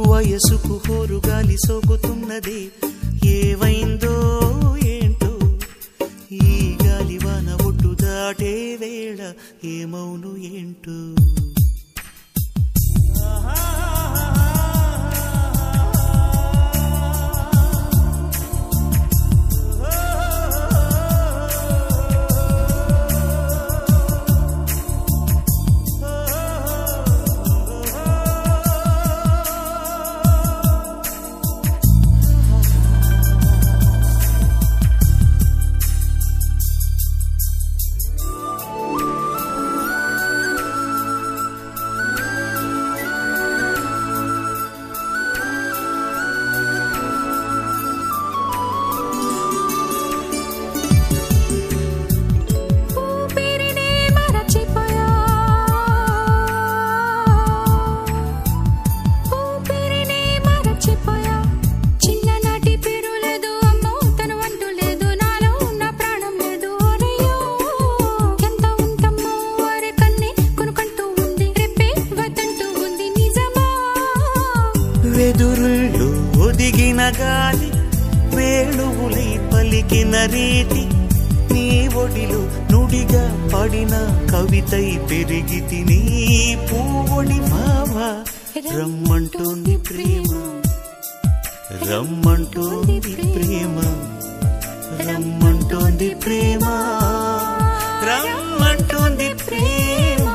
వయసుకు హోరుగాలి సోకుతున్నదే ఏవైందో ఏంటో ఈ గాలివాన ఒడ్డు దాటే వేళ ఏమౌను ఏంటో వెదురుల్లో ఒదిగిన గాలి వేణువులై పలికిన రీతి నీ ఒడిలో నుడిగా పడిన కవితై పెరిగితి నీ పూవొడి మావ రమ్మంటోంది ప్రేమ రమ్మంటోంది ప్రేమ రమ్మంటోంది ప్రేమ రమ్మంటోంది ప్రేమ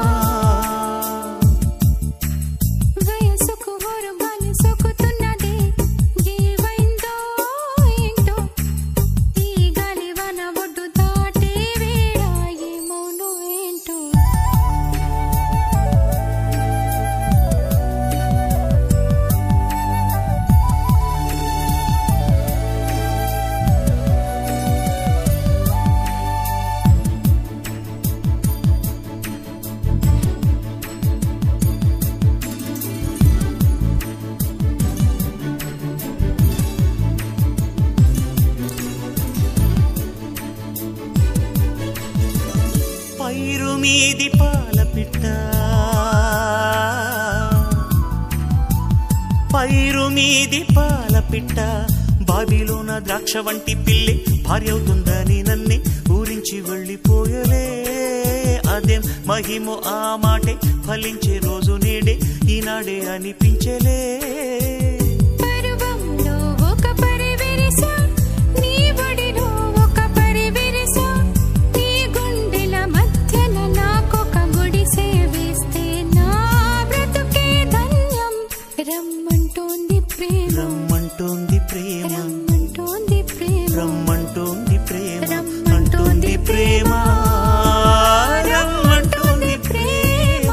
పైరు మీది పాల పిట్ట పైరు మీది పాల పిట్ట బావిలోన ద్రాక్ష వంటి పిల్లి భార్య అవుతుందని నన్నే ఊరించి వెళ్ళిపోయలే అదేం మహిమో ఆ మాటే ఫలించే రోజు నేడే ఈనాడే అనిపించలే రమ్మంటోంది ప్రేమ రమ్మంటోంది ప్రేమ అంటోంది ప్రేమ రమ్మంటోంది ప్రేమ